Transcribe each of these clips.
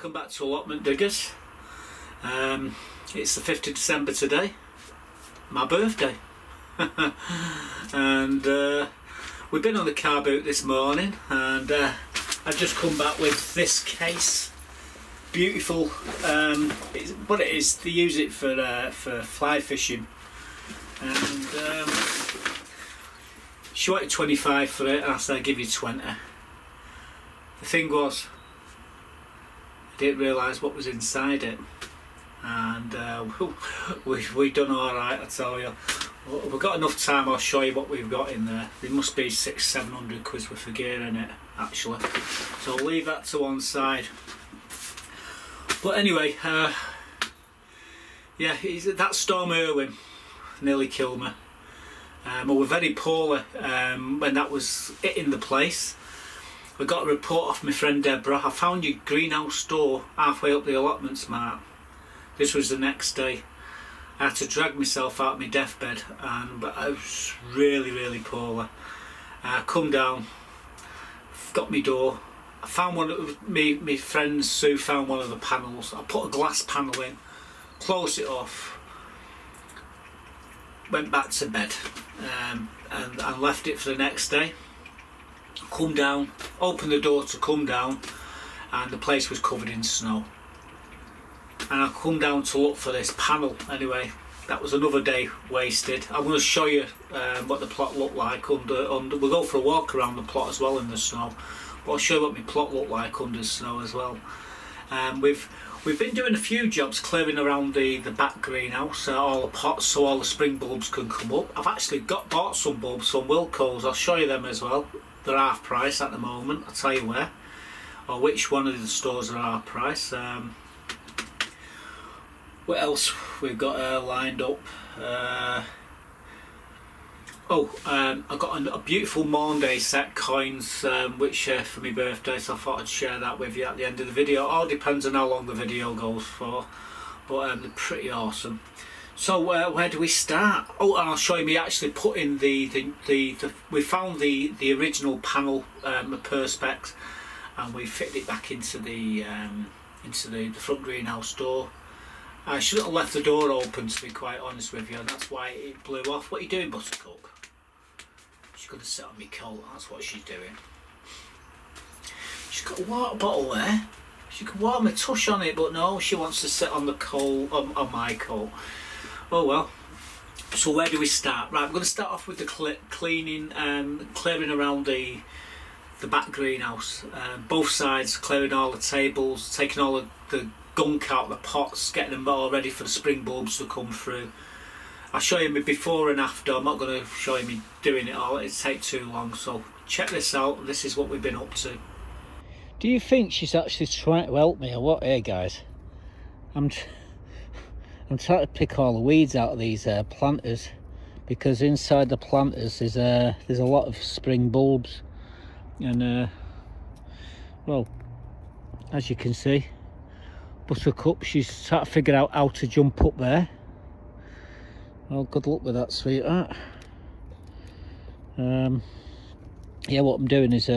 Welcome back to Allotment Diggers. It's the 5th of December today, my birthday. And we've been on the car boot this morning, and I've just come back with this case. Beautiful. What it is, they use it for fly fishing, and she wanted 25 for it, and I said I'd give you 20. The thing was, I didn't realise what was inside it, and we've done alright, I tell you. We've got enough time, I'll show you what we've got in there. There must be 600-700 quid worth of gear in it, actually. So I'll leave that to one side. But anyway, yeah, that storm Arwen nearly killed me. I was very poorly when that was hitting the place. I got a report off my friend Deborah. I found your greenhouse door halfway up the allotments, Mark. This was the next day. I had to drag myself out of my deathbed, but I was really poorly. I come down, got my door. I found one of my friend Sue found one of the panels. I put a glass panel in, closed it off, went back to bed, and left it for the next day. Come down, opened the door to come down, and the place was covered in snow. And I come down to look for this panel. Anyway, that was another day wasted. I'm going to show you what the plot looked like under. We'll go for a walk around the plot as well in the snow, but I'll show you what my plot looked like under the snow as well. We've been doing a few jobs clearing around the back greenhouse, all the pots, so all the spring bulbs can come up. I've actually bought some bulbs from Wilco's. I'll show you them as well. They're half price at the moment. I'll tell you where, or which one of the stores are half price. What else we've got lined up? I got a beautiful Monday set coins, which for my birthday, so I thought I'd share that with you at the end of the video. All depends on how long the video goes for, but they're pretty awesome. So where do we start? Oh, and I'll show you me actually putting we found the original panel, the perspex, and we fitted it back into the front greenhouse door. I shouldn't have left the door open, to be quite honest with you, and that's why it blew off. What are you doing, Buttercup? She's going to sit on me coat, that's what she's doing. She's got a water bottle there. She could warm a tush on it, but no, she wants to sit on the coal, on my coat. Oh well. So where do we start? Right, I'm going to start off with the clearing around the back greenhouse. Both sides, clearing all the tables, taking all the gunk out of the pots, getting them all ready for the spring bulbs to come through. I'll show you me before and after. I'm not going to show you me doing it all, it'd take too long, so check this out. This is what we've been up to. Do you think she's actually trying to help me or what here, guys? I'm trying to pick all the weeds out of these planters, because inside the planters there's a lot of spring bulbs, and well, as you can see, Buttercup, she's trying to figure out how to jump up there. Well, good luck with that, sweetheart. Yeah, what I'm doing is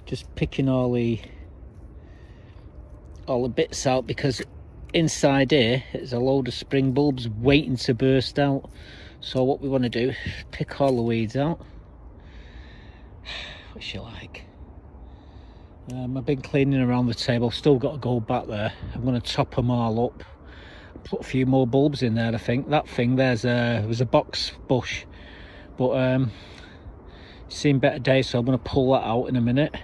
just picking all the bits out, because inside here there's a load of spring bulbs waiting to burst out. So what we want to do is pick all the weeds out. What's she like? I've been cleaning around the table, still got to go back there. I'm going to top them all up, put a few more bulbs in there. I think that thing there's was a box bush, but seen better days, so I'm going to pull that out in a minute,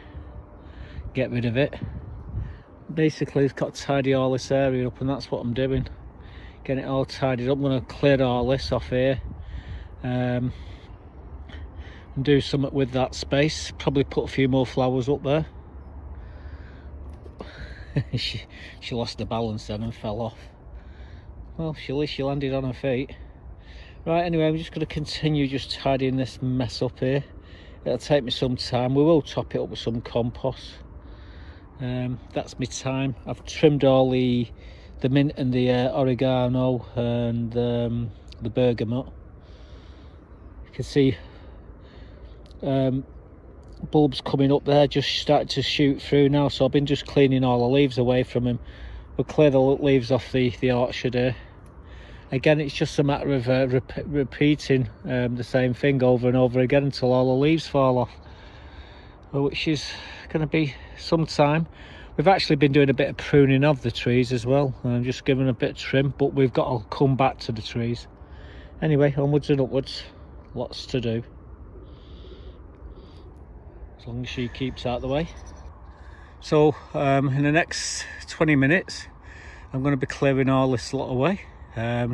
get rid of it. Basically, it's got to tidy all this area up, and that's what I'm doing, getting it all tidied up. I'm going to clear all this off here, and do something with that space. Probably put a few more flowers up there. she lost the balance then and fell off. Well, at least she landed on her feet. Right, anyway, I'm just going to continue just tidying this mess up here. It'll take me some time. We will top it up with some compost. That's my time. I've trimmed all the mint and the oregano and the bergamot. You can see bulbs coming up there, just started to shoot through now, so I've been just cleaning all the leaves away from him. We'll clear the leaves off the orchard here. Again, it's just a matter of repeating the same thing over and over again until all the leaves fall off, which is going to be some time. We've actually been doing a bit of pruning of the trees as well, just giving a bit of trim, but we've got to come back to the trees. Anyway, onwards and upwards, lots to do. As long as she keeps out of the way. So in the next 20 minutes, I'm going to be clearing all this lot away.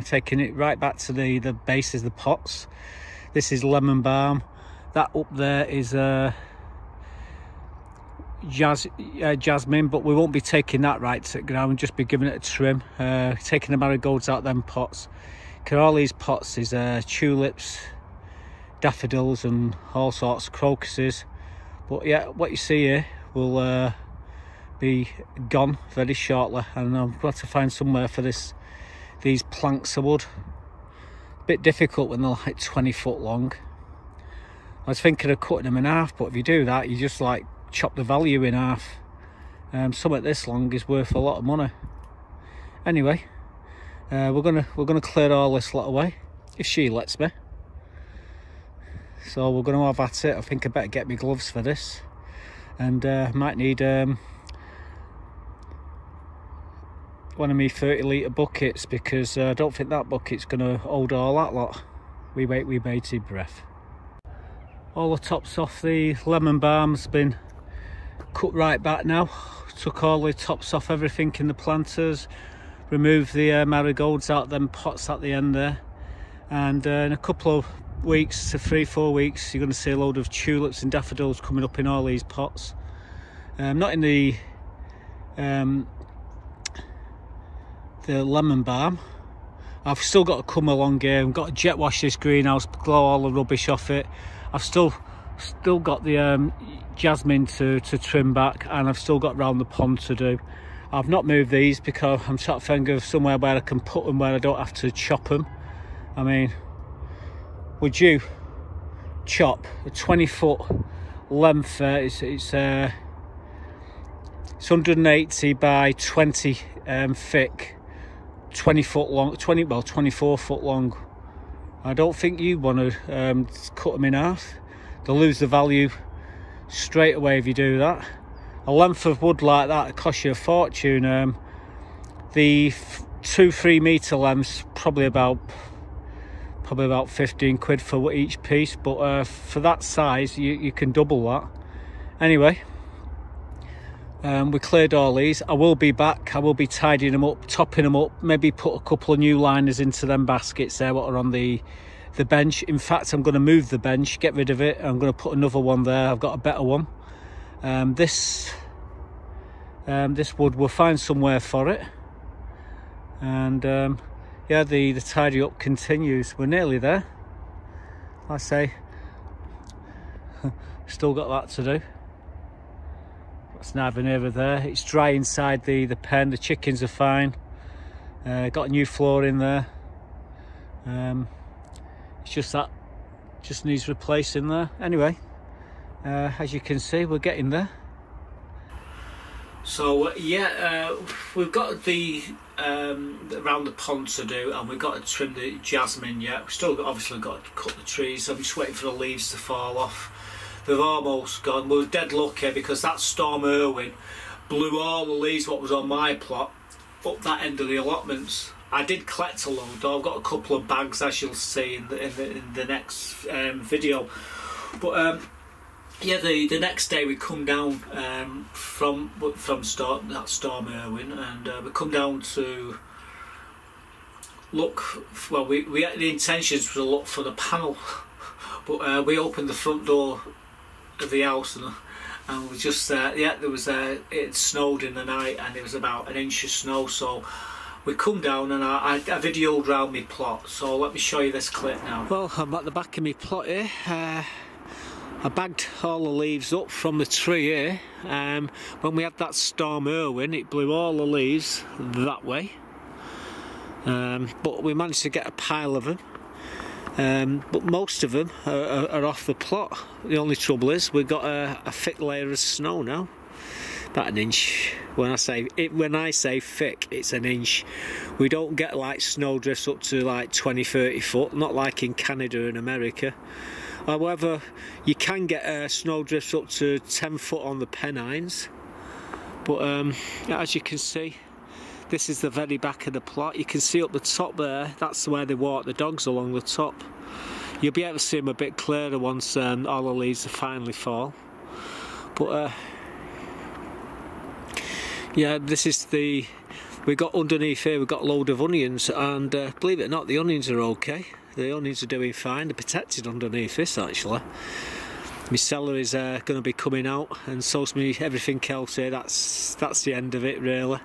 Taking it right back to the bases of the pots. This is lemon balm. That up there is jasmine, but we won't be taking that right to the ground, just be giving it a trim. Taking the marigolds out them pots. Because all these pots is tulips, daffodils and all sorts of crocuses. But yeah, what you see here will be gone very shortly, and I've got to find somewhere for these planks of wood. A bit difficult when they're like 20 foot long. I was thinking of cutting them in half, but if you do that, you just like chop the value in half. Something this long is worth a lot of money. Anyway, we're gonna clear all this lot away if she lets me. So we're gonna have at it. I think I better get my gloves for this, and might need one of me 30-litre buckets, because I don't think that bucket's gonna hold all that lot. We wait with bated breath. All the tops off the lemon balm's been cut right back now. Took all the tops off everything in the planters, removed the marigolds out of them pots at the end there, and in a couple of weeks to 3-4 weeks, you're going to see a load of tulips and daffodils coming up in all these pots. Not in the lemon balm. I've still got to come along here. I've got to jet wash this greenhouse, blow all the rubbish off it. I've still got the jasmine to trim back, and I've still got round the pond to do. I've not moved these because I'm trying to think of somewhere where I can put them where I don't have to chop them. I mean, would you chop a 20-foot length? It's 180 by 20 thick, 20 foot long, 24 foot long. I don't think you want to cut them in half. They'll lose the value straight away if you do that. A length of wood like that costs you a fortune. The 2-3 metre lengths probably about 15 quid for each piece, but for that size you can double that. Anyway, we cleared all these. I will be back. I will be tidying them up, topping them up, maybe put a couple of new liners into them baskets there what are on the bench. In fact, I'm going to move the bench, get rid of it. I'm going to put another one there. I've got a better one. This wood, we'll find somewhere for it. And yeah, the tidy up continues. We're nearly there. I say, still got that to do. That's neither near there. It's dry inside the pen. The chickens are fine. Got a new floor in there. It's just that just needs replacing there. Anyway, as you can see, we're getting there. So yeah, we've got the around the pond to do, and we've got to trim the jasmine yet. We've still obviously got to cut the trees. I'm just waiting for the leaves to fall off. They've almost gone. We were dead lucky because that storm Arwen blew all the leaves what was on my plot up that end of the allotments. I did collect a load though. I've got a couple of bags, as you'll see in the next video. But yeah, the next day we come down from that storm Arwen, and we come down to look. Well, we had the intentions to look for the panel, but we opened the front door of the house and we just yeah, there was it snowed in the night, and it was about 1 inch of snow. So we come down, and I videoed round my plot, so let me show you this clip now. Well, I'm at the back of my plot here. I bagged all the leaves up from the tree here. When we had that storm Arwen, it blew all the leaves that way, but we managed to get a pile of them. but most of them are off the plot. The only trouble is we've got a thick layer of snow now, about an inch. When I say thick, it's an inch. We don't get like snowdrifts up to like 20-30 foot, not like in Canada and America. However, you can get snowdrifts up to 10 foot on the Pennines. But as you can see, this is the very back of the plot. You can see up the top there, that's where they walk the dogs along the top. You'll be able to see them a bit clearer once all the leaves finally fall. But yeah, this is we got underneath here, we've got a load of onions, and believe it or not, the onions are okay. The onions are doing fine. They're protected underneath this actually. My celery is going to be coming out, and so's me everything else here. That's the end of it really.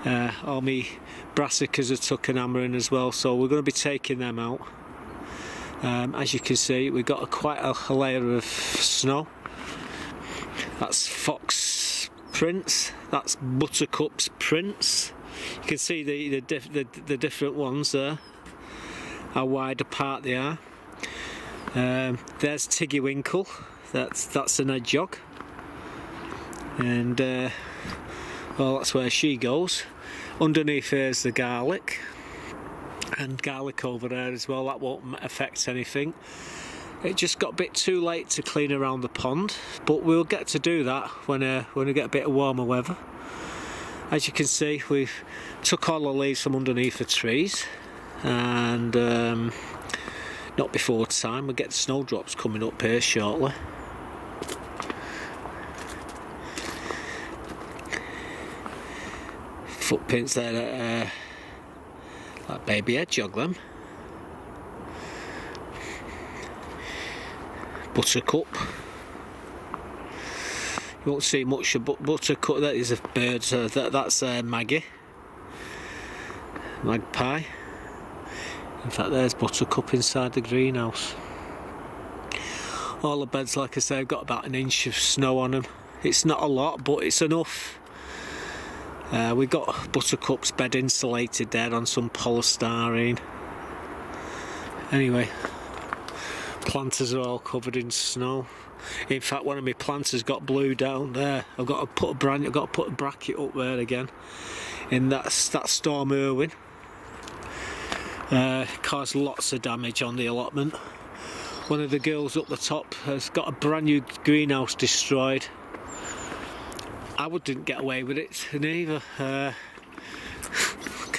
All my brassicas are took and hammering as well, so we're going to be taking them out. As you can see, we've got quite a layer of snow. That's fox prints, that's buttercup's prints. You can see the different ones there, how wide apart they are. There's Tiggy Winkle, that's an hedgehog, and well, that's where she goes. Underneath here's the garlic, and garlic over there as well. That won't affect anything. It just got a bit too late to clean around the pond, but we'll get to do that when we get a bit of warmer weather. As you can see, we've took all the leaves from underneath the trees, and not before time. We'll get snowdrops coming up here shortly. Footprints there, like baby hedgehog them. Buttercup. You won't see much of buttercup. That is a bird. That's Maggie. Magpie. In fact, there's buttercup inside the greenhouse. All the beds, like I say, have got about an inch of snow on them. It's not a lot, but it's enough. We've got buttercup's bed insulated there on some polystyrene. Anyway, planters are all covered in snow. In fact, one of my planters got blew down there. I've got to put a bracket up there again. And that's Storm Arwen. Caused lots of damage on the allotment. One of the girls up the top has got a brand new greenhouse destroyed. I wouldn't get away with it neither. Look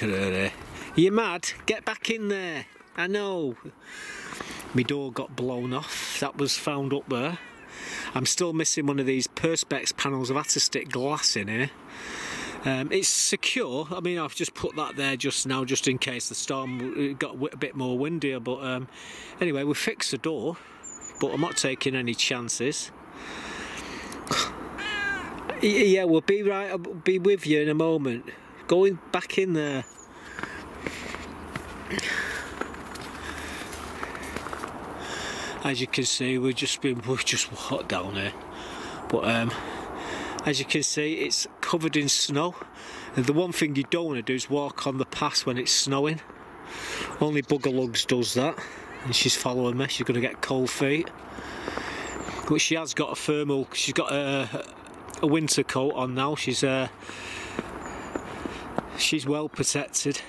at her there. Are you mad? Get back in there. I know. My door got blown off. That was found up there. I'm still missing one of these perspex panels. I've had to stick glass in here. It's secure. I mean, I've just put that there just now, just in case the storm got a bit more windier. But anyway, we fixed the door, but I'm not taking any chances. Yeah, we'll be right. I'll be with you in a moment. Going back in there. As you can see, we've just walked down here. But as you can see, it's covered in snow. And the one thing you don't want to do is walk on the path when it's snowing. Only Buggerlugs does that. And she's following me. She's going to get cold feet. But she has got a thermal. She's got a winter coat on now. She's well protected,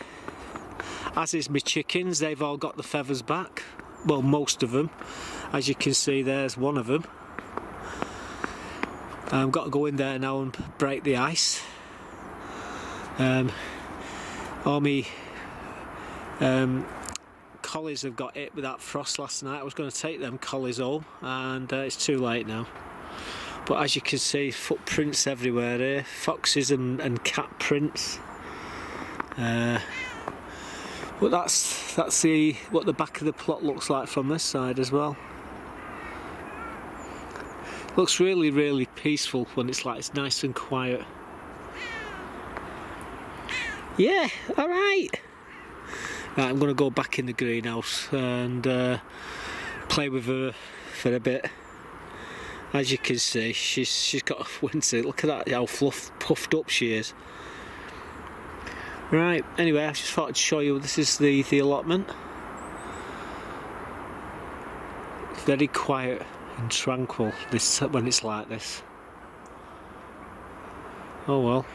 as is my chickens. They've all got the feathers back, well, most of them. As you can see, there's one of them. I've got to go in there now and break the ice. All my collies have got hit with that frost last night. I was going to take them collies home, and it's too late now. But as you can see, footprints everywhere here, foxes and cat prints. But that's what the back of the plot looks like from this side as well. Looks really, really peaceful when it's nice and quiet. Yeah, all right. Right, I'm going to go back in the greenhouse and play with her for a bit. As you can see, she's got a winter. Look at that, how puffed up she is. Right, anyway, I just thought I'd show you this is the allotment. very quiet and tranquil this when it's like this. Oh well.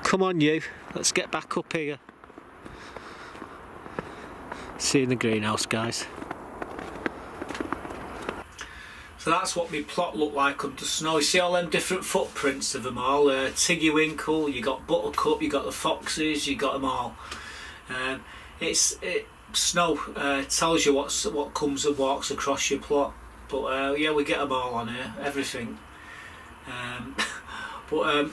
Come on you, let's get back up here. See you in the greenhouse, guys. So that's what my plot looked like under snow. You see all them different footprints of them all. Tiggy Winkle, you got Buttercup, you got the foxes, you got them all. Snow tells you what comes and walks across your plot. But yeah, we get them all on here, everything.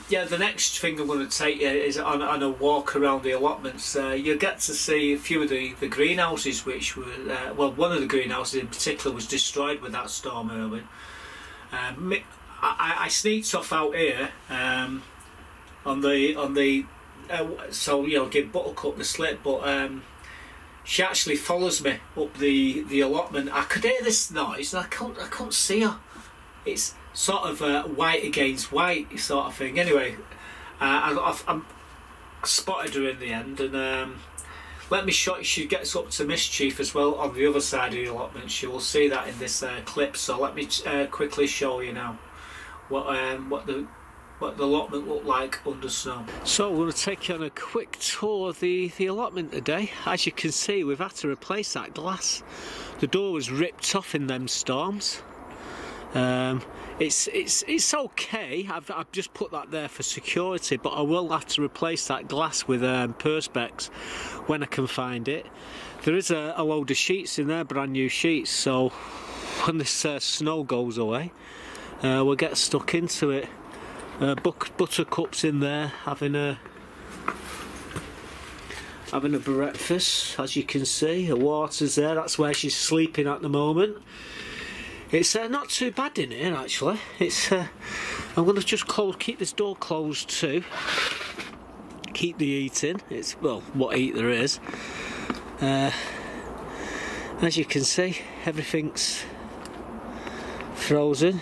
Yeah, the next thing I'm going to take you is on a walk around the allotments. You'll get to see a few of the greenhouses, which were well, one of the greenhouses in particular was destroyed with that storm, Arwen. I sneaked off out here on the so you know, give Buttercup the slip, but she actually follows me up the allotment. I could hear this noise and I couldn't see her. It's sort of white against white sort of thing. Anyway, I spotted her in the end, and let me show you. She gets up to mischief as well on the other side of the allotment. You will see that in this clip. So let me quickly show you now what the allotment looked like under snow. So we're going to take you on a quick tour of the allotment today. As you can see, we've had to replace that glass. The door was ripped off in them storms. It's okay. I've just put that there for security, but I will have to replace that glass with perspex when I can find it. There is a load of sheets in there, brand new sheets, so when this snow goes away, we'll get stuck into it. Buttercup's in there having a breakfast, as you can see. The water's there, that's where she's sleeping at the moment. It's not too bad in here actually. It's I'm going to just keep this door closed too. Keep the heat in. It's, well, what heat there is. As you can see, everything's frozen.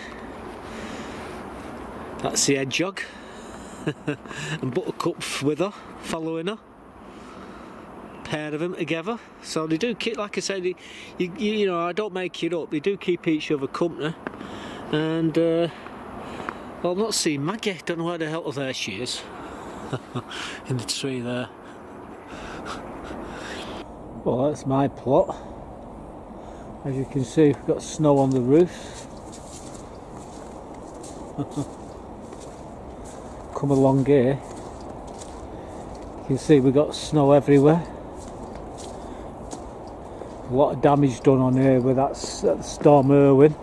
That's the hedgehog. And Buttercup with her, following her. Pair of them together, so they do keep, like I said, you know, I don't make it up, they do keep each other company. And well, I'm not seeing Maggie, don't know where the hell there she is. In the tree there. Well, that's my plot. As you can see, we've got snow on the roof. Come along here, you can see we've got snow everywhere. A lot of damage done on here with that storm Arwen.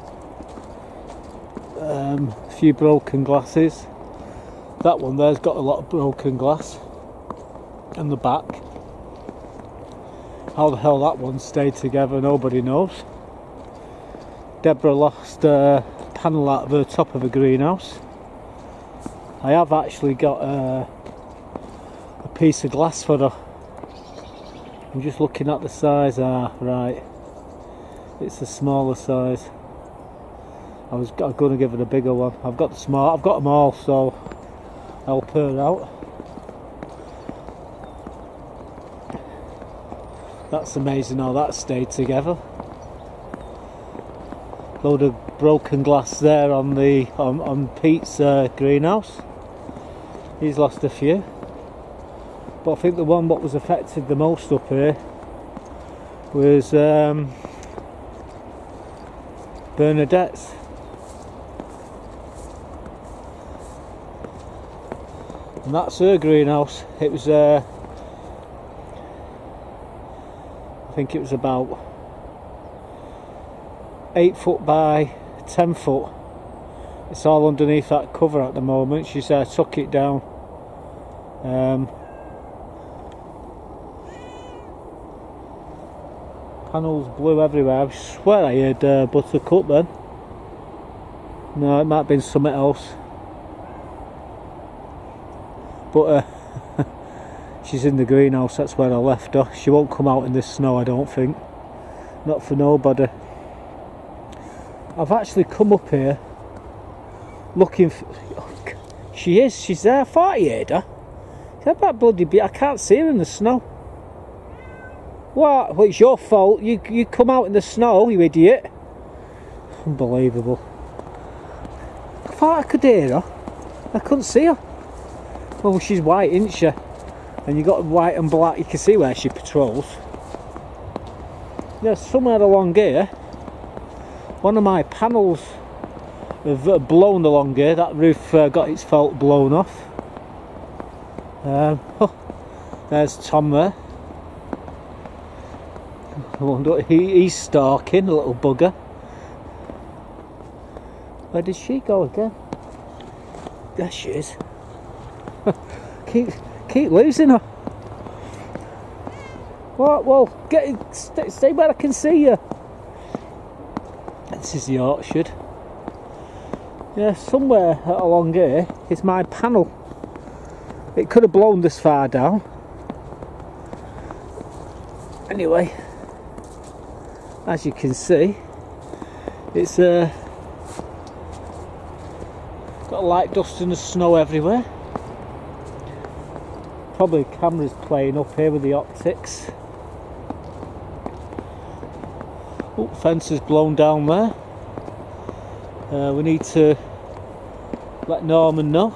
A few broken glasses. That one there's got a lot of broken glass in the back. How the hell that one stayed together, nobody knows. Deborah lost a panel out of the top of a greenhouse. I have actually got a piece of glass for her. I'm just looking at the size. Right, it's a smaller size. I'm going to give it a bigger one. I've got them all, so help her out. That's amazing how that stayed together. Load of broken glass there on Pete's greenhouse. He's lost a few. But I think the one what was affected the most up here was Bernadette's. And that's her greenhouse. It was I think it was about 8 foot by 10 foot. It's all underneath that cover at the moment. She's took it down. Panels blew everywhere. I swear I heard Buttercup then. No, it might have been something else. But she's in the greenhouse, that's where I left her. She won't come out in this snow, I don't think. Not for nobody. I've actually come up here looking for... she's there. I thought I heard her. That bloody bit, I can't see her in the snow. What? Well, it's your fault. You come out in the snow, you idiot. Unbelievable. I thought I could hear her. I couldn't see her. Well, she's white, isn't she? And you got white and black, you can see where she patrols. Yeah, somewhere along here, one of my panels have blown along here. That roof got its felt blown off. Oh, there's Tom there. I wonder what he's stalking, a little bugger. Where did she go again? There she is. keep losing her. What? Well, stay where I can see you. This is the orchard. Yeah, somewhere along here is my panel. It could have blown this far down. Anyway, as you can see, it's got light dust and the snow everywhere. Probably camera's playing up here with the optics. Oh, fence is blown down there. We need to let Norman know.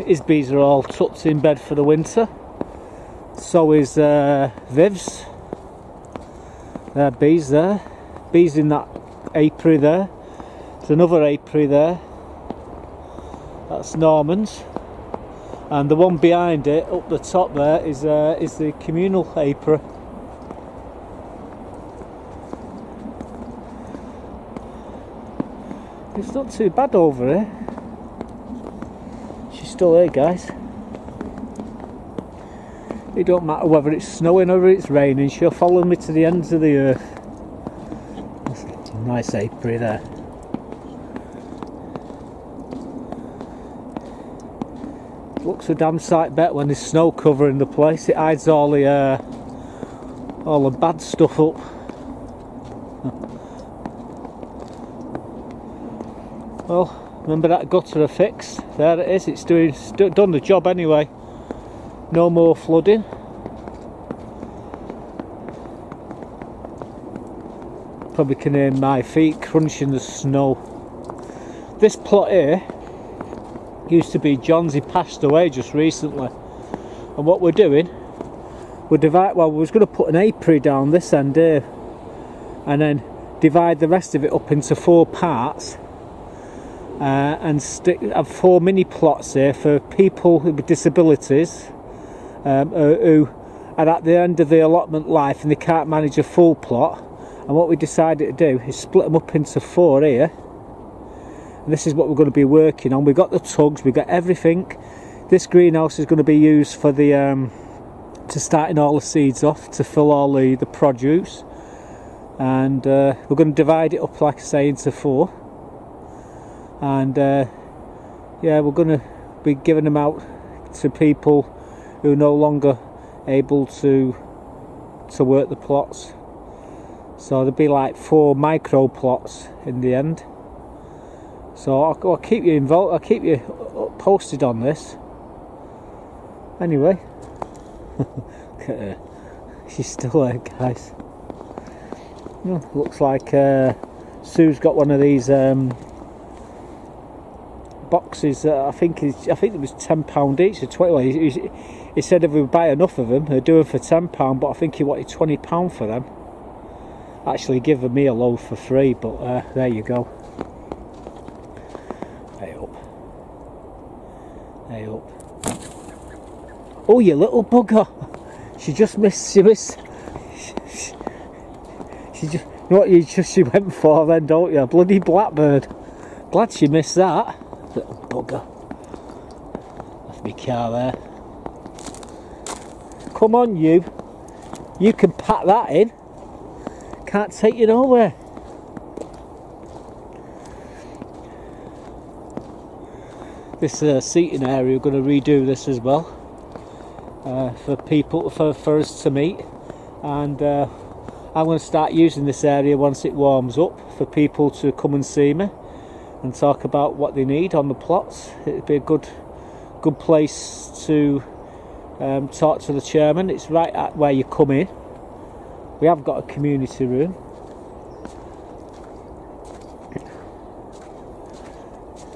His bees are all tucked in bed for the winter. So is Viv's. There are bees there. Bees in that apiary there. There's another apiary there. That's Norman's. And the one behind it, up the top there, is the communal apiary. It's not too bad over here. She's still here, guys. It don't matter whether it's snowing or it's raining, she'll follow me to the ends of the earth. That's a nice apiary there. It looks a damn sight better when there's snow covering the place. It hides all the bad stuff up. Well, remember that gutter I fixed? There it is. It's done the job anyway. No more flooding. Probably can hear my feet crunching the snow. This plot here used to be John's. He passed away just recently. And what we're doing, we was going to put an apiary down this end here, and then divide the rest of it up into 4 parts. And have 4 mini plots here for people with disabilities who are at the end of the allotment life and they can't manage a full plot. And what we decided to do is split them up into 4 here. And this is what we're going to be working on. We've got the tugs, we've got everything. This greenhouse is going to be used for the to starting all the seeds off, to fill all the produce. And we're going to divide it up, like I say, into 4. And yeah, we're going to be giving them out to people who are no longer able to work the plots. So there'll be like 4 micro plots in the end. So I'll keep you involved. I'll keep you posted on this. Anyway, look at her. She's still there, guys. Looks like Sue's got one of these boxes. I think it was £10 each or 20. Well, he said if we buy enough of them, they'd do them for £10. But I think he wanted £20 for them. Actually, giving me a load for free. But there you go. Hey up. Hey up. Oh, you little bugger! She just missed. She just. You know what she went for then, don't you? Bloody blackbird. Glad she missed that. Little bugger. Left my car there. Come on, you. You can pack that in. Can't take you nowhere. This seating area, we're going to redo this as well. For people, for us to meet. And I'm going to start using this area once it warms up for people to come and see me and talk about what they need on the plots. It'd be a good place to talk to the chairman. It's right at where you come in, We have got a community room.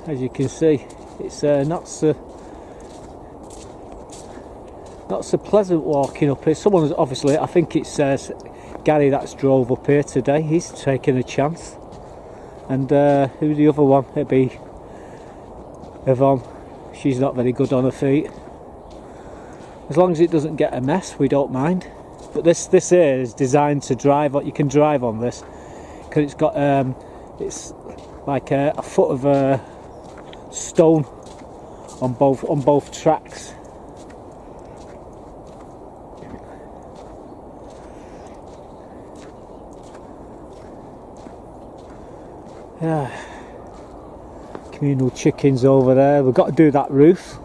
As you can see, it's not so pleasant walking up here. Someone's obviously, I think it's Gary that's drove up here today. He's taking a chance. And who's the other one? It'd be Yvonne. She's not very good on her feet. As long as it doesn't get a mess, we don't mind. But this here is designed to drive. You can drive on this because it's got it's like a foot of stone on both tracks. Yeah. Communal chickens over there. We've got to do that roof.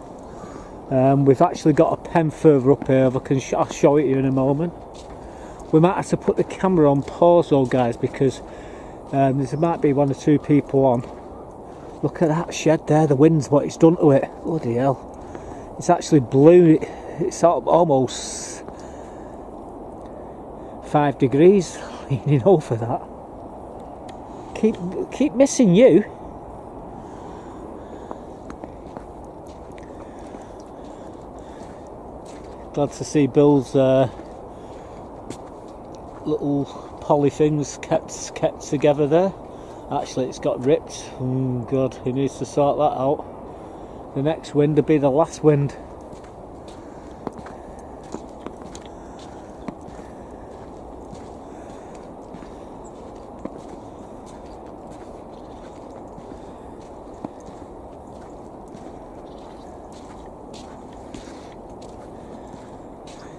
We've actually got a pen further up here. I'll show it you in a moment. We might have to put the camera on pause though, guys, because there might be 1 or 2 people on. Look at that shed there. The wind's what it's done to it. Bloody hell! It's actually blew. It's almost 5 degrees leaning over that. Keep missing you. Glad to see Bill's little poly things kept together there. Actually, it's got ripped. God, he needs to sort that out. The next wind will be the last wind.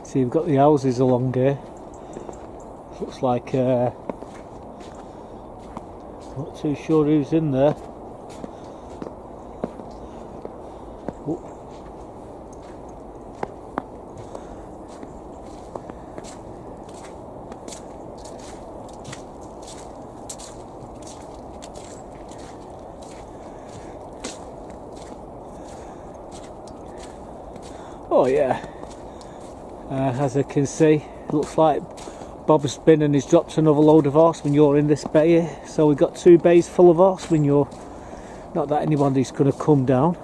See, you've got the houses along here. Looks like not too sure who's in there. Oh yeah. As I can see, it looks like Bob's been and he's dropped another load of horse manure in this bay here. So we've got 2 bays full of horse manure. Not that anybody's going to come down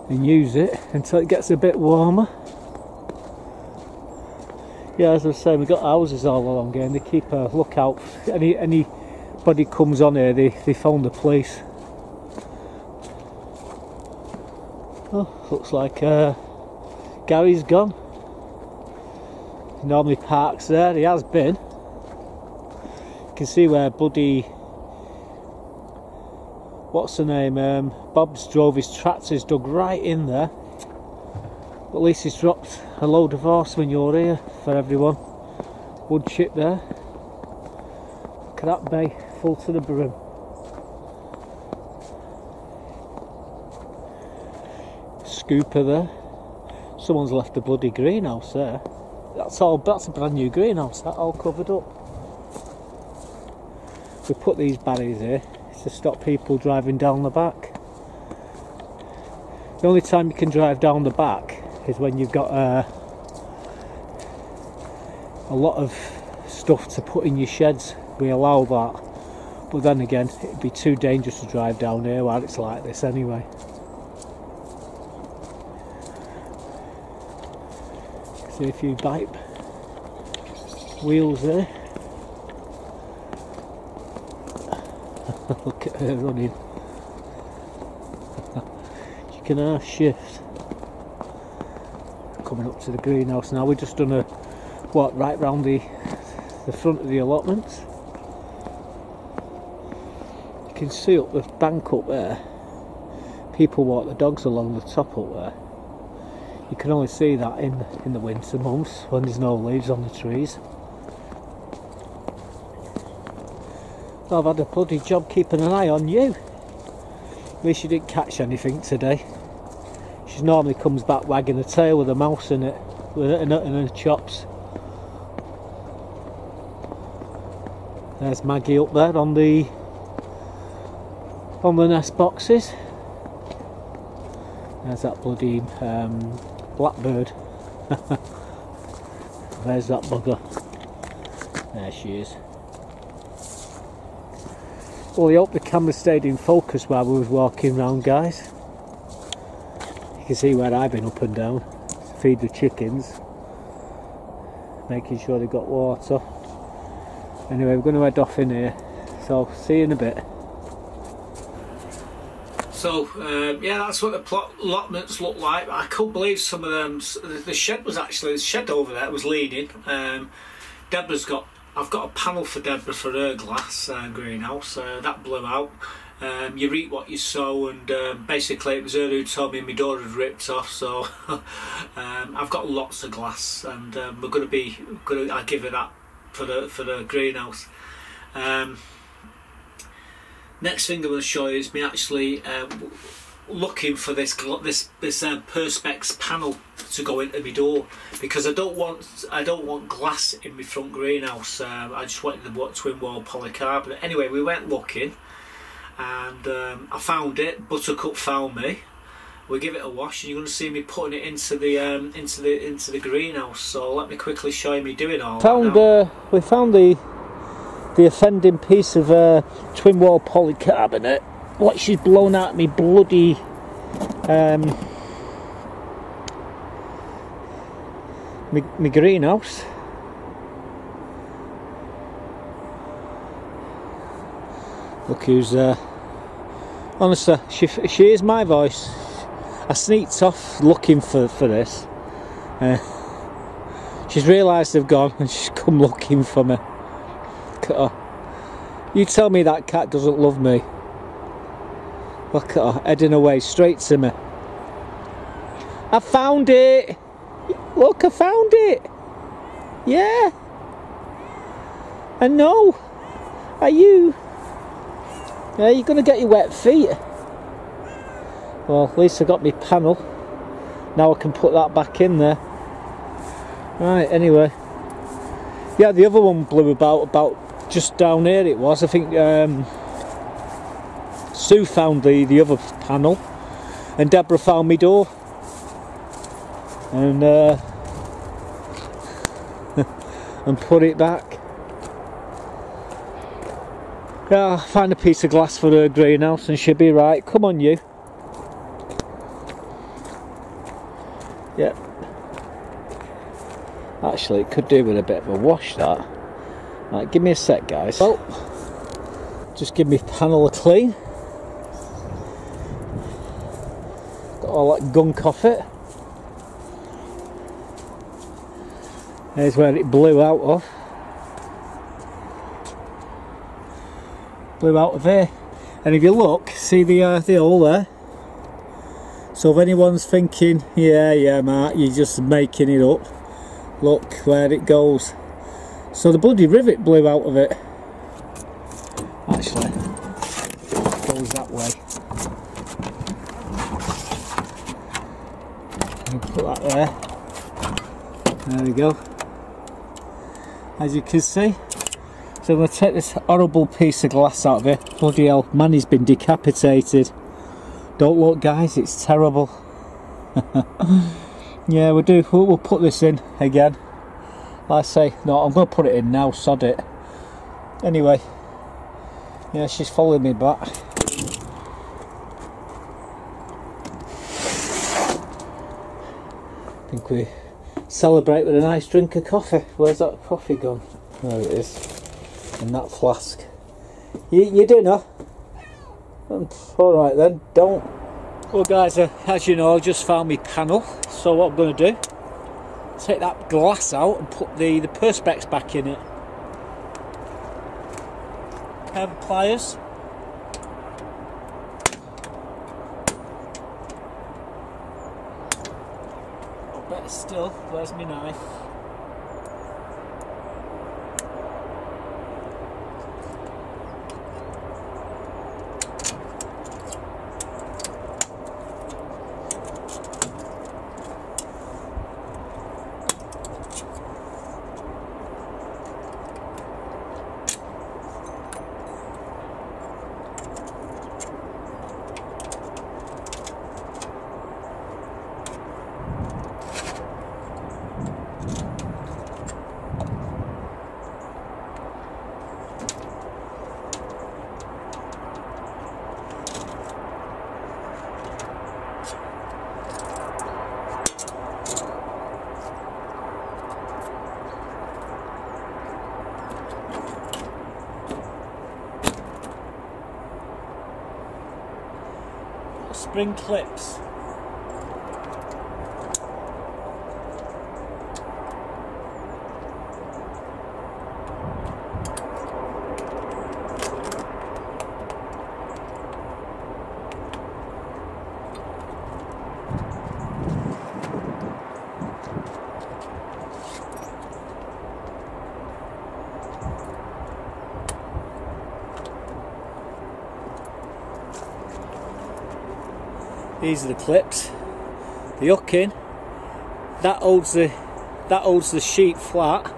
and use it until it gets a bit warmer. Yeah, as I was saying, we've got houses all along here and they keep a lookout. Anybody comes on here, they phone the police. Oh, looks like Gary's gone. He normally parks there. He has been. You can see where bloody, what's the name? Bob's drove his tractors dug right in there. But at least he's dropped a load of horse manure here for everyone. Wood chip there. Look at that bay, full to the brim. Scooper there. Someone's left a bloody greenhouse there. That's a brand new greenhouse, that all covered up. We put these barriers here to stop people driving down the back. The only time you can drive down the back is when you've got a lot of stuff to put in your sheds. We allow that, but then again it'd be too dangerous to drive down here while it's like this anyway. See a few bike wheels there. Look at her running. She can shift. Coming up to the greenhouse now. We've just done a walk right round the front of the allotments. You can see up the bank up there. People walk the dogs along the top up there. You can only see that in the winter months when there's no leaves on the trees. I've had a bloody job keeping an eye on you. At least you didn't catch anything today. She normally comes back wagging her tail with a mouse in it, in her chops. There's Maggie up there on the nest boxes. There's that bloody blackbird Where's that bugger? There she is. Well, I hope the camera stayed in focus while we was walking around, guys. You can see where I've been up and down to feed the chickens, making sure they got water. Anyway, we're going to head off in here, so see you in a bit. So yeah, that's what the allotments look like. I couldn't believe some of them. The shed was actually, the shed over there was leaning. Deborah's got, I've got a panel for Deborah for her glass greenhouse. That blew out. You reap what you sow, and basically it was her who told me my door had ripped off. So I've got lots of glass, and we're going to be, I'll give her that for the greenhouse. Next thing I'm going to show you is me actually looking for this perspex panel to go into my door, because I don't want glass in my front greenhouse. I just wanted the twin wall polycarbonate. Anyway, we went looking, and I found it. Buttercup found me. We'll give it a wash, and you're going to see me putting it into the greenhouse. So let me quickly show you me doing all that. We found the offending piece of twin wall polycarbonate, what she's blown out me bloody my greenhouse. Look who's honestly, she is my voice. I sneaked off looking for this. She's realised they've gone and she's come looking for me. You tell me that cat doesn't love me. Look at her, heading away straight to me. I found it! Look, I found it! Yeah! I know! Are you? Yeah, you're gonna get your wet feet. Well, at least I got my panel. Now I can put that back in there. Right, anyway. Yeah, the other one blew about just down here it was. I think Sue found the other panel, and Deborah found my door, and and put it back. Yeah, I'll find a piece of glass for her greenhouse and she'll be right. Come on, you. Yeah. Actually, it could do with a bit of a wash, that. Right, give me a sec, guys. Well, just give me panel a clean. Got all that gunk off it. There's where it blew out of. Blew out of here. And if you look, see the hole there? So if anyone's thinking, yeah, Mark, you're just making it up. Look where it goes. So the bloody rivet blew out of it. Actually, it goes that way. I'll put that there. There we go. As you can see. So I'm going to take this horrible piece of glass out of it. Bloody hell, man, he's been decapitated. Don't look, guys, it's terrible. Yeah, we'll put this in again. Like I say, no, I'm going to put it in now, sod it. Anyway, yeah, she's following me back. I think we celebrate with a nice drink of coffee. Where's that coffee gone? There it is. In that flask. Your dinner? Alright then, don't. Well guys, as you know, I just found my panel. So what I'm going to do, take that glass out and put the perspex back in it. Have pliers. Oh, better still, where's my knife? Spring clips. These are the clips. The hook in. That holds the sheet flat,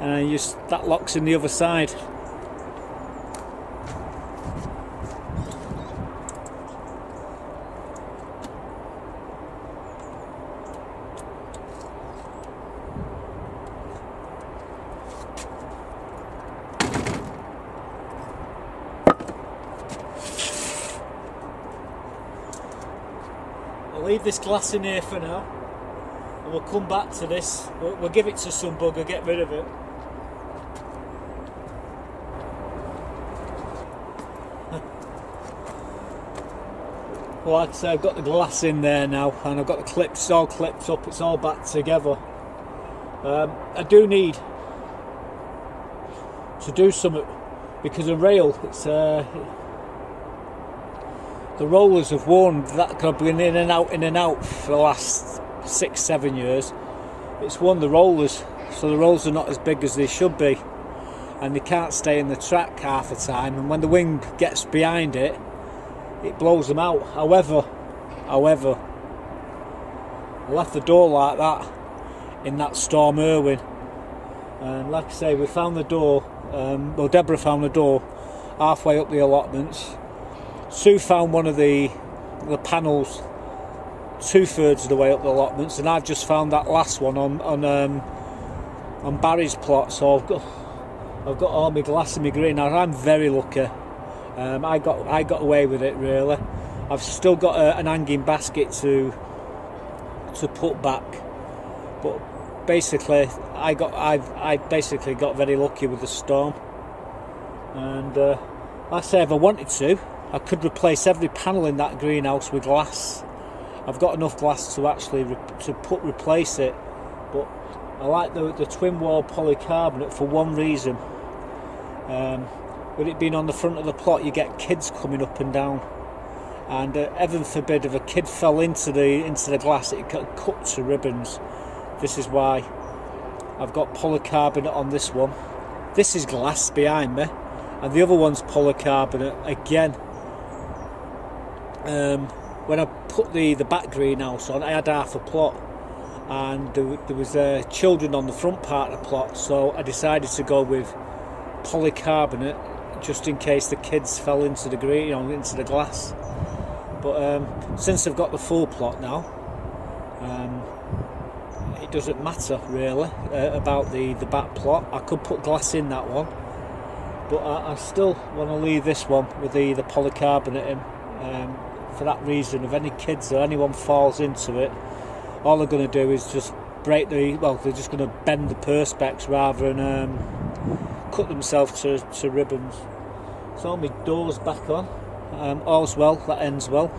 and that locks in the other side. I'll leave this glass in here for now, and we'll come back to this. We'll give it to some bugger, get rid of it. Well, like I say, I've got the glass in there now, and I've got the clips all clipped up, it's all back together. I do need to do something, because the rail, the rollers have worn, that I've been in and out for the last 6-7 years. It's worn the rollers, so the rollers are not as big as they should be, and they can't stay in the track half the time, and when the wind gets behind it, it blows them out. However, I left the door like that in that storm Arwen, and like I say, we found the door, well, Deborah found the door halfway up the allotments. Sue found one of the panels 2/3 of the way up the allotments, and I've just found that last one on Barry's plot. So I've got all my glass in my green. Now I'm very lucky. I got away with it really. I've still got an hanging basket to put back, but basically I basically got very lucky with the storm. And like I say, if I wanted to, I could replace every panel in that greenhouse with glass. I've got enough glass to actually replace it, but I like the twin wall polycarbonate for one reason. With it being on the front of the plot, you get kids coming up and down, and heaven forbid if a kid fell into the glass, it could cut to ribbons. This is why I've got polycarbonate on this one. This is glass behind me, and the other one's polycarbonate again. When I put the back greenhouse on, I had half a plot, and there was children on the front part of the plot, so I decided to go with polycarbonate just in case the kids fell into the into the glass. But since I've got the full plot now, it doesn't matter really about the back plot. I could put glass in that one, but I still want to leave this one with the polycarbonate in. For that reason, if any kids or anyone falls into it, all they're going to do is just they're just going to bend the perspex rather than cut themselves to ribbons. So my door's back on, all's well that ends well.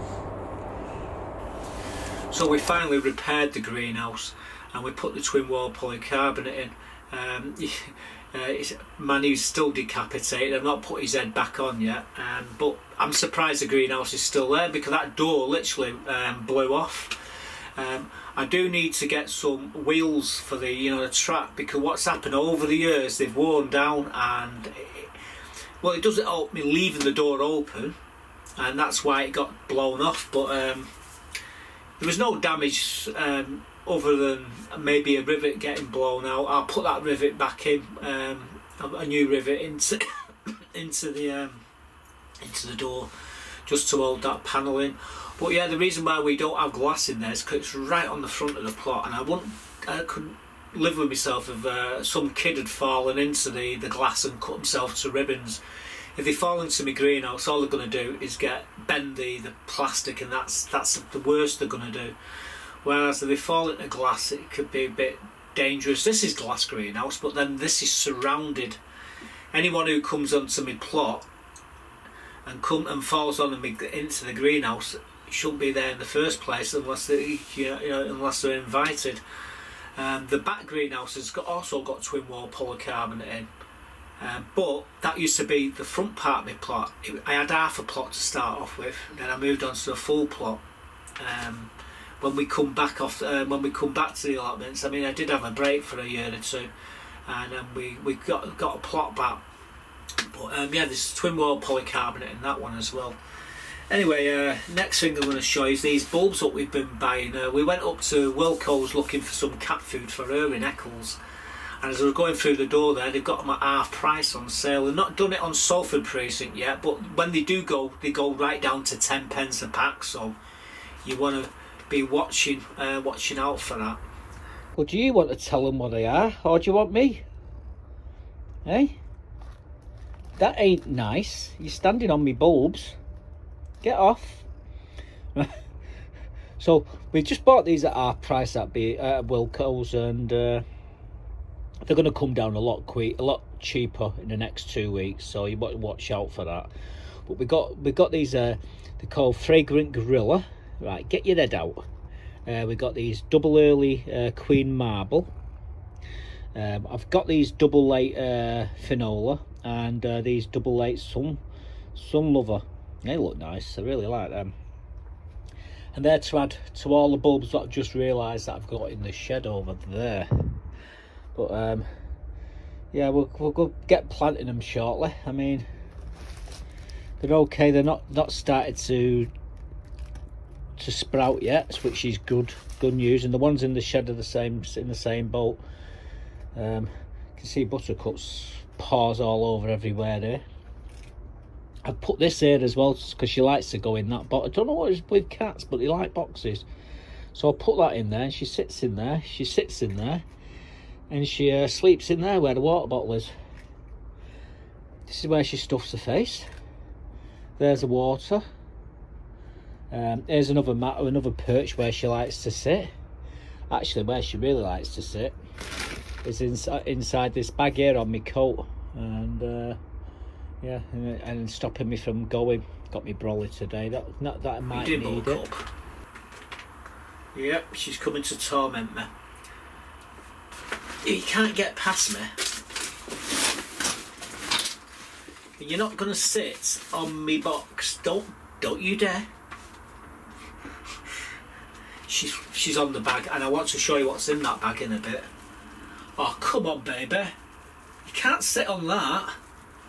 So we finally repaired the greenhouse, and we put the twin wall polycarbonate in. Manu's still decapitated. I've not put his head back on yet, but I'm surprised the greenhouse is still there, because that door literally blew off. I do need to get some wheels for the track, because what's happened over the years, they've worn down, and it doesn't help me leaving the door open, and that's why it got blown off. But there was no damage other than maybe a rivet getting blown out. I'll put that rivet back in, a new rivet into the door, just to hold that panel in. But yeah, the reason why we don't have glass in there is because it's right on the front of the plot, and I couldn't live with myself if some kid had fallen into the glass and cut himself to ribbons. If they fall into my greenhouse, all they're going to do is bend the plastic, and that's the worst they're going to do. Whereas if they fall into glass, it could be a bit dangerous. This is glass greenhouse, but then this is surrounded. Anyone who comes onto my plot and falls on into the greenhouse shouldn't be there in the first place unless unless they're invited. The back greenhouse has also got twin wall polycarbonate in, but that used to be the front part of my plot. I had half a plot to start off with, then I moved on to a full plot. When we come back to the allotments, I mean, I did have a break for a year or two, and we got a plot back. But yeah, there's twin wall polycarbonate in that one as well. Anyway, next thing I'm going to show you is these bulbs that we've been buying. We went up to Wilco's looking for some cat food for her in Eccles, and as I was going through the door there, they've got them at half price on sale. They've not done it on Salford Precinct yet, but when they do go, they go right down to 10 pence a pack, so you want to be watching out for that. Well, do you want to tell them what they are, or do you want me? Eh? That ain't nice. You're standing on me bulbs. Get off. So we just bought these at our price at Wilco's, and they're going to come down a lot cheaper in the next 2 weeks. So you want to watch out for that. But we got these. They're called Fragrant Gorilla. Right, get your head out. We got these double early Queen Marble. I've got these double late Finola, and these double late Sun Lover. They look nice. I really like them. And they're to add to all the bulbs that I've just realised that I've got in the shed over there. But yeah, we'll go get planting them shortly. I mean, they're okay. They're not started to sprout yet, which is good news. And the ones in the shed are in the same boat. You can see Buttercup's paws all over everywhere there. I've put this here as well because she likes to go in that box. I don't know what it's with cats, but they like boxes. So I'll put that in there, and she sits in there. She sits in there, and she sleeps in there where the water bottle is. This is where she stuffs her face. There's the water. Here's another perch where she likes to sit. Actually, where she really likes to sit is inside this bag here on my coat, and yeah, and stopping me from going. Got me brolly today. That I might need it. Yep, she's coming to torment me. You can't get past me. You're not going to sit on me box. Don't you dare. She's on the bag, and I want to show you what's in that bag in a bit. Oh, come on, baby. You can't sit on that.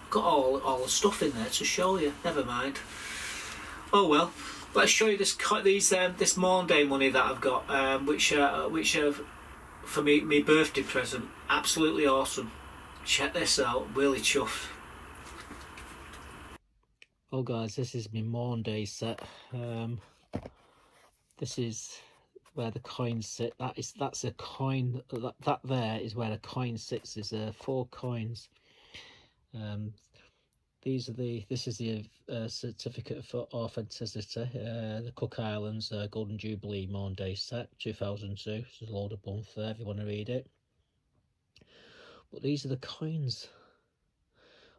I've got all the stuff in there to show you. Never mind. Oh well. Let's show you this Monday money that I've got, which for me birthday present. Absolutely awesome. Check this out. Really chuffed. Oh guys, this is my Monday set. This is where the coins sit. That's a coin. That there is where the coin sits. There's 4 coins. This is the certificate for authenticity. The Cook Islands Golden Jubilee Monday set 2002. There's a load of bump there if you want to read it. But these are the coins.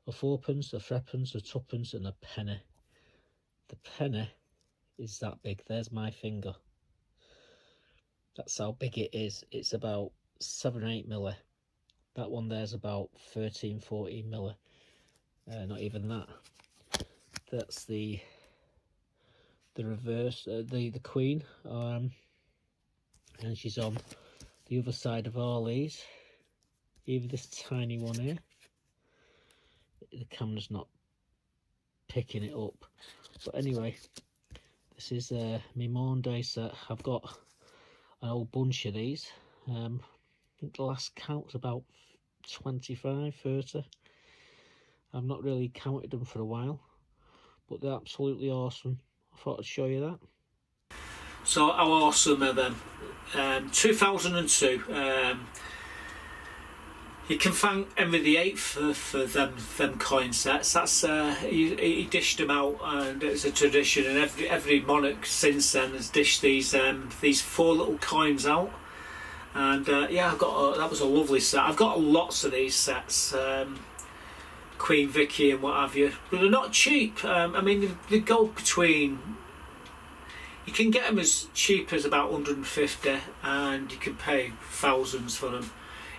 A 4pence, a 3pence, a 2pence, and a penny. The penny is that big. There's my finger. That's how big it is. It's about 7-8 milli. That one there's about 13-14 milli. Not even that. That's the reverse, the Queen, and she's on the other side of all these. Even this tiny one here. The camera's not picking it up, but anyway, this is my Monday set. I've got an old bunch of these. I think the last count was about 25, 30. I've not really counted them for a while, but they're absolutely awesome. I thought I'd show you that. So how awesome are them? 2002. You can thank Henry VIII for them coin sets. That's he dished them out, and it's a tradition. And every monarch since then has dished these 4 little coins out. And yeah, that was a lovely set. I've got lots of these sets, Queen Vicky and what have you. But they're not cheap. I mean, they go between. You can get them as cheap as about 150, and you can pay thousands for them.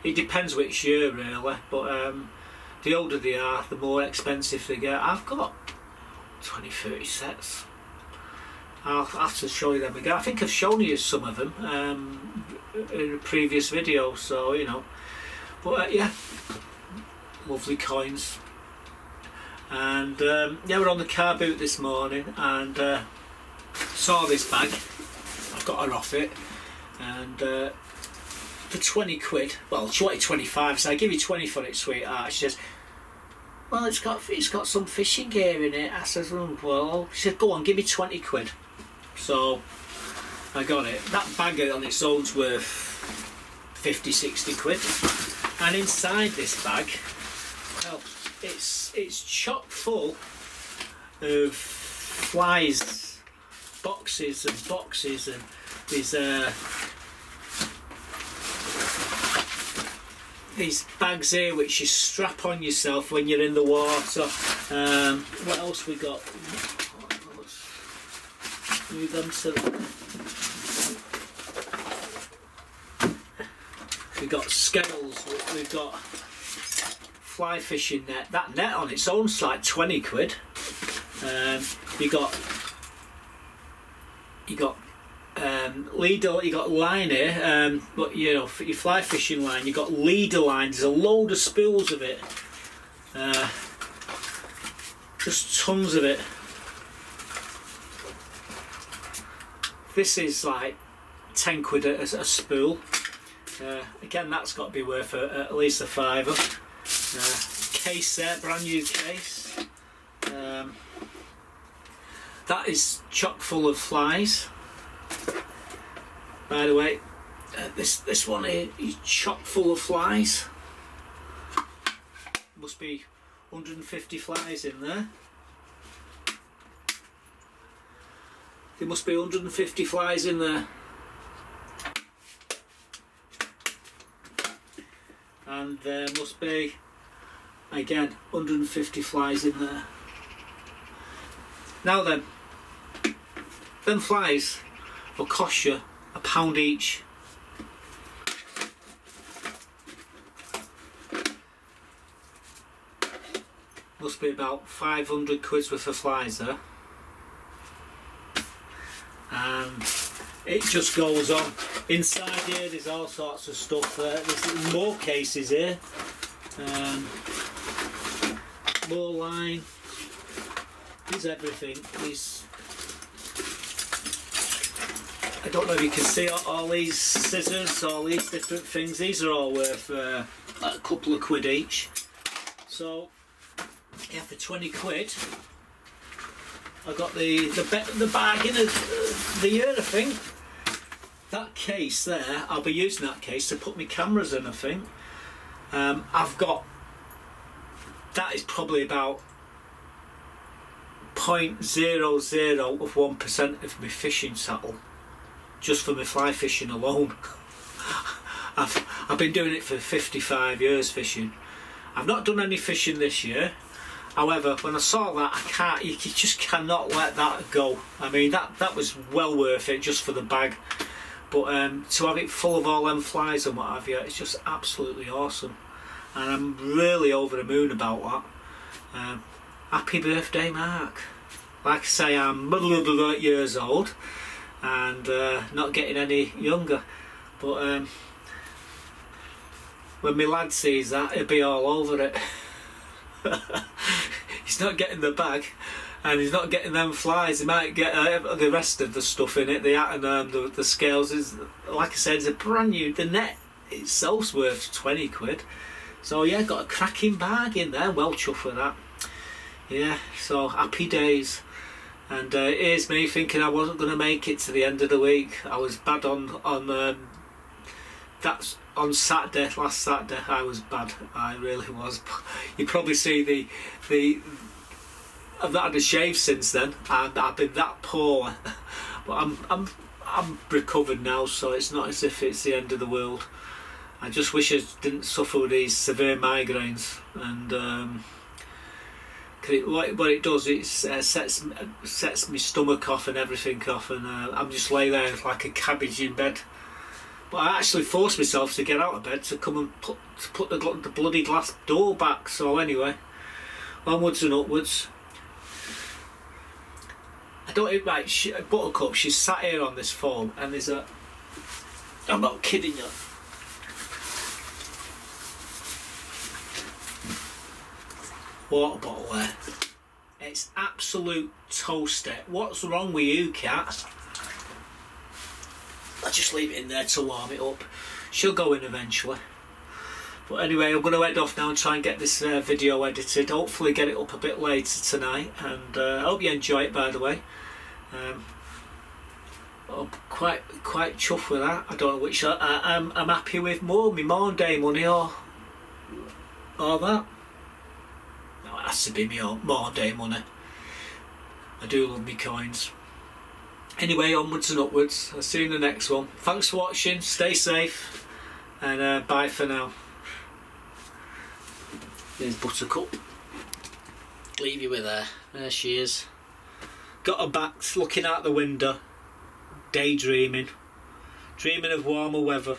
It depends which year really, but the older they are, the more expensive they get. I've got 20-30 sets. I'll have to show you them again. I think I've shown you some of them in a previous video, so you know. But yeah, lovely coins. And yeah, we're on the car boot this morning and saw this bag. I got her off it, and for 20 quid, well, she wanted 25, so I give you 20 for it, sweetheart. She says, well, it's got some fishing gear in it. I says, well, she said, go on, give me 20 quid. So I got it. That bag on its own's worth 50, 60 quid. And inside this bag, well, it's chock full of flies, boxes and boxes, and these bags here which you strap on yourself when you're in the water. What else we got? Let's move them to. We've got scales. We've got fly fishing net. That net on its own's like 20 quid. You got leader, you got line here, but you know, for your fly fishing line, you got leader line. There's a load of spools of it, just tons of it. This is like 10 quid a spool. Again, that's got to be worth at least a fiver. Case there, brand new case. That is chock full of flies. By the way, this one here is chock full of flies. Must be 150 flies in there. There must be 150 flies in there. And there must be, again, 150 flies in there. Now then, them flies will cost you £1 each. Must be about 500 quid's worth of flies there. And it just goes on. Inside here there's all sorts of stuff. There's more cases here. More line. There's everything. There's, I don't know if you can see all these scissors, all these different things. These are all worth a couple of quid each. So yeah, for 20 quid I got the bargain of the year, I think. That case there, I'll be using that case to put my cameras in, I think. I've got, that is probably about 0.00 of 1% of my fishing saddle, just for my fly fishing alone. I've been doing it for 55 years fishing. I've not done any fishing this year. However, when I saw that, you just cannot let that go. I mean, that was well worth it just for the bag. But to have it full of all them flies and what have you, it's just absolutely awesome. And I'm really over the moon about that. Happy birthday, Mark. Like I say, I'm years old and not getting any younger. But when my lad sees that, he'll be all over it. He's not getting the bag, and he's not getting them flies. He might get the rest of the stuff in it. The scales is, like I said, it's a brand new. The net itself's worth 20 quid. So yeah, got a cracking bag in there. Well chuffed for that. Yeah, so happy days. And here's me thinking I wasn't going to make it to the end of the week. I was bad on on Saturday, last Saturday, I was bad. I really was. You probably see I've not had a shave since then, and I've been that poor. But I'm recovered now, so it's not as if it's the end of the world. I just wish I didn't suffer with these severe migraines, and what it does, it sets my stomach off and everything off, and I'm just lay there like a cabbage in bed. But I actually forced myself to get out of bed to come and put the bloody glass door back. So anyway, onwards and upwards. I don't right. Buttercup, she's sat here on this phone, and there's a. I'm not kidding you. Water bottle there. It's absolute toasty. What's wrong with you, cat? I'll just leave it in there to warm it up. She'll go in eventually. But anyway, I'm going to head off now and try and get this video edited. Hopefully get it up a bit later tonight. And I hope you enjoy it, by the way. I'm quite chuffed with that. I don't know which I'm happy with more. My morning day money or that. No, it has to be my morning day money. I do love me coins. Anyway, onwards and upwards. I'll see you in the next one. Thanks for watching. Stay safe. And bye for now. There's Buttercup. Leave you with her. There she is. Got her back looking out the window. Daydreaming. Dreaming of warmer weather.